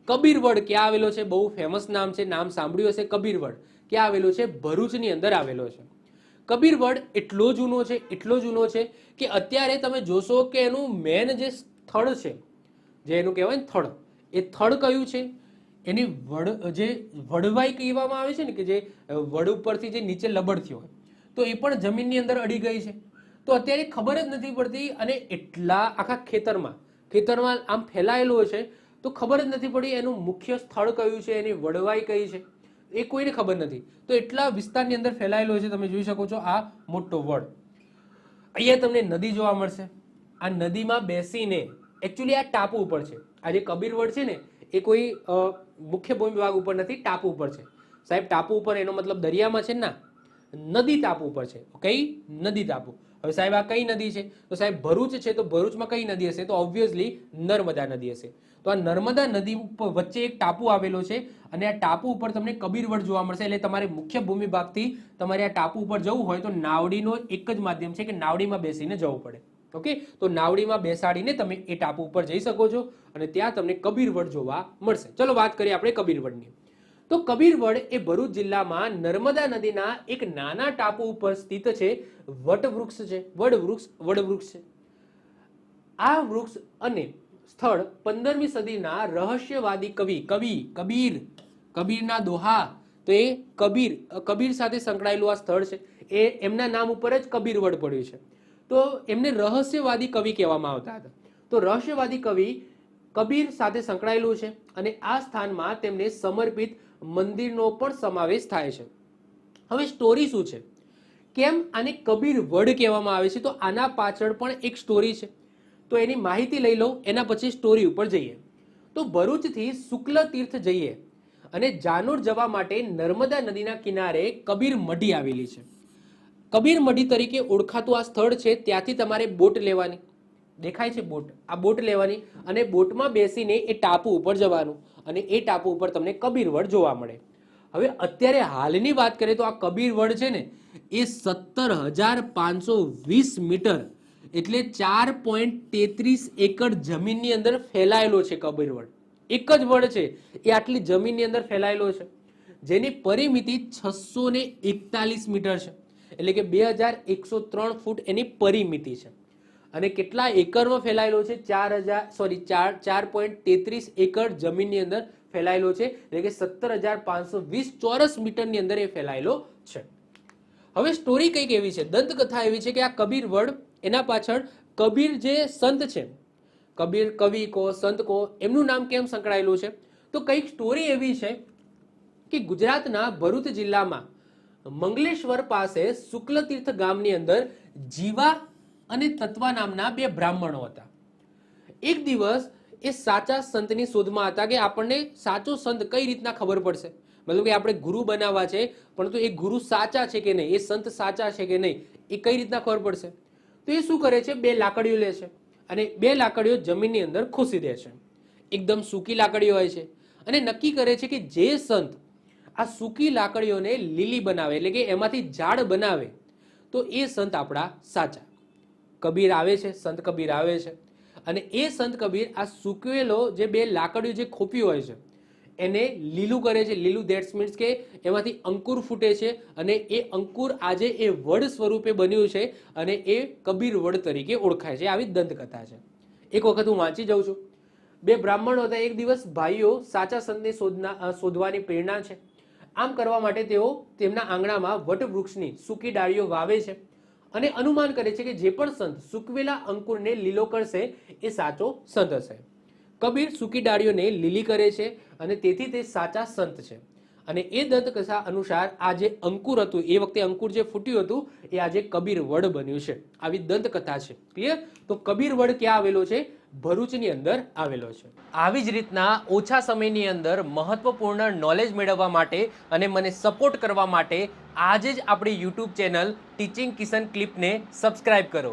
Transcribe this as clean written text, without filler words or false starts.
કબીરવડ ક્યાં આવેલો છે? બહુ ફેમસ નામ છે, નામ સાંભળ્યું હશે. કબીરવડ ક્યાં આવેલો છે? ભરૂચની અંદર આવેલો છે. કબીરવડ એટલો જૂનો છે, એટલો જૂનો છે કે અત્યારે તમે જોશો કે એનું મેન જે સ્થળ છે, જે એનું કહેવાય ને થડ, એ થડ કયું છે? એની વડ, જે વડવાઈ કહેવામાં આવે છે ને, કે જે વડ ઉપરથી જે નીચે લબડતી હોય, તો એ પણ જમીનની અંદર અડી ગઈ છે. તો અત્યારે ખબર જ નથી પડતી, અને એટલા આખા ખેતરમાં આમ ફેલાયેલો છે, તો ખબર જ નથી પડી એનું મુખ્ય સ્થળ કયું છે, એની વડવાઈ કઈ છે, એ કોઈને ખબર નથી. તો એટલા વિસ્તારની અંદર ફેલાયેલો છે. તમે જોઈ શકો છો આ મોટો વડ. અહીંયા તમને નદી જોવા મળશે. આ નદીમાં બેસીને, એકચ્યુઅલી આ ટાપુ ઉપર છે. આ જે કબીરવડ છે ને, એ કોઈ મુખ્ય ભૂમિ વિભાગ ઉપર નથી, ટાપુ ઉપર છે. સાહેબ ટાપુ ઉપર એનો મતલબ દરિયામાં છે ના, નદી ટાપુ ઉપર છે. કઈ નદી ટાપુ? હવે સાહેબ આ કઈ નદી છે? તો સાહેબ ભરૂચ છે, તો ભરૂચમાં કઈ નદી હશે? તો ઓબ્વિયસલી નર્મદા નદી હશે. તો આ નર્મદા નદી વચ્ચે એક ટાપુ આવેલો છે, અને આ ટાપુ ઉપર તમને કબીરવડ જોવા મળશે. એટલે તમારે મુખ્ય ભૂમિ ભાગથી તમારે આ ટાપુ ઉપર જવું હોય તો નાવડીનો એક જ માધ્યમ છે કે નાવડીમાં બેસીને જવું પડે. ઓકે, તો નાવડીમાં બેસાડીને તમે એ ટાપુ ઉપર જઈ શકો છો, અને ત્યાં તમને કબીરવડ જોવા મળશે. ચલો વાત કરીએ આપણે કબીરવડની. તો કબીરવડ એ ભરૂચ જિલ્લામાં નર્મદા નદીના એક નાના ટાપુ ઉપર સ્થિત છે. વટવૃક્ષ છે, વડવૃક્ષ છે. આ વૃક્ષ અને સ્થળ 15મી સદીના રહસ્યવાદી કબીરના દોહા, તો એ કબીર સાથે સંકળાયેલું આ સ્થળ છે. એ એમના નામ ઉપર જ કબીરવડ પડ્યું છે. તો એમને રહસ્યવાદી કવિ કહેવામાં આવતા હતા. તો રહસ્યવાદી કવિ કબીર સાથે સંકળાયેલું છે, અને આ સ્થાનમાં તેમને સમર્પિત મંદિરનો પણ સમાવેશ થાય છે. હવે સ્ટોરી શું છે, કેમ આને કબીરવડ કહેવામાં આવે છે? તો આના પાછળ પણ એક સ્ટોરી છે. તો એની માહિતી લઈ લઉં, એના પછી સ્ટોરી ઉપર જઈએ. તો ભરૂચથી શુક્લ તીર્થ જઈએ અને જાનોર જવા માટે નર્મદા નદીના કિનારે કબીર મઢી આવેલી છે. કબીર મઢી તરીકે ઓળખાતું આ સ્થળ છે. ત્યાંથી તમારે બોટ લેવાની, દેખાય છે બોટ, આ બોટ લેવાની, અને બોટમાં બેસીને એ ટાપુ ઉપર જવાનું, અને એ ટાપુ ઉપર તમને કબીરવડ જોવા મળે. હવે અત્યારે હાલની વાત કરીએ તો આ કબીરવડ છે ને, એ 17,520 મીટર, એટલે 4.33 એકર જમીનની અંદર ફેલાયેલો છે. કબીરવડ એક જ વડ છે, એ આટલી જમીનની અંદર ફેલાયેલો છે, જેની પરિમિતિ 641 મીટર છે. એટલે કે 2103 ફૂટ એની પરિમિતિ છે. અને કેટલા એકરમાં ફેલાયેલો છે? 4.33 એકર જમીનની અંદર ફેલાયેલો છે. એટલે કે 17,520 ચોરસ મીટરની અંદર એ ફેલાયેલો છે. હવે સ્ટોરી કઈક એવી છે, દંતકથા એવી છે કે આ કબીરવડ, એના પાછળ કબીર જે સંત છે, કબીર કવિ કો, સંત કો, એમનું નામ કેમ સંકળાયેલું છે? તો કઈક સ્ટોરી એવી છે કે ગુજરાતના ભરૂચ જિલ્લામાં મંગલેશ્વર પાસે શુક્લતીર્થ ગામની અંદર જીવા અને તત્વા નામના બે બ્રાહ્મણો હતા. એક દિવસ એ સાચા સંતની શોધમાં હતા કે આપણને સાચો સંત કઈ રીતના ખબર પડશે, મતલબ કે આપણે ગુરુ બનાવવા છે, પરંતુ એ ગુરુ સાચા છે કે નહીં, એ સંત સાચા છે કે નહીં, એ કઈ રીતના ખબર પડશે? તો એ શું કરે છે? બે લાકડીઓ લે છે, અને બે લાકડીઓ જમીનની અંદર ખોસી દે છે. એકદમ સૂકી લાકડીઓ હોય છે, અને નક્કી કરે છે કે જે સંત આ સૂકી લાકડીઓને લીલી બનાવે, એટલે કે એમાંથી ઝાડ બનાવે, તો એ સંત આપણા સાચા. કબીર આવે છે, સંત કબીર આવે છે, અને એ સંત કબીર આ સૂકવેલો જે બે લાકડીઓ જે ખોપી હોય છે એને લીલું કરે છે. લીલું ધેટ્સ મીન્સ કે એમાંથી અંકુર ફૂટે છે, અને એ અંકુર આજે એ વડ સ્વરૂપે બન્યું છે, અને એ કબીર વડ તરીકે ઓળખાય છે. આવી દંતકથા છે. એક વખત હું વાંચી જાઉં છું. બે બ્રાહ્મણો હતા. એક દિવસ ભાઈઓ સાચા સંતને શોધવાની પ્રેરણા છે. આમ કરવા માટે તેઓ તેમના આંગણામાં વટવૃક્ષની સૂકી ડાળીઓ વાવે છે, અને અનુમાન કરે છે કે જે પણ સંત સૂકવેલા અંકુરને લીલો કરશે એ સાચો સંત હશે. કબીર સૂકી ડાળીઓને લીલી કરે છે, અને તેથી તે સાચા સંત છે. અને એ દંતકથા અનુસાર આ જે અંકુર હતું, એ વખતે અંકુર જે ફૂટ્યું હતું, એ આજે કબીર વડ બન્યું છે. આવી દંતકથા છે. ક્લિયર? તો કબીર વડ ક્યાં આવેલો છે? ભરૂચની અંદર આવેલો છે. આવી જ રીતના ઓછા સમયની અંદર મહત્વપૂર્ણ નોલેજ મેળવવા માટે અને મને સપોર્ટ કરવા માટે આજે જ આપણી યુટ્યુબ ચેનલ ટીચિંગ કિશન ક્લિપને સબસ્ક્રાઇબ કરો.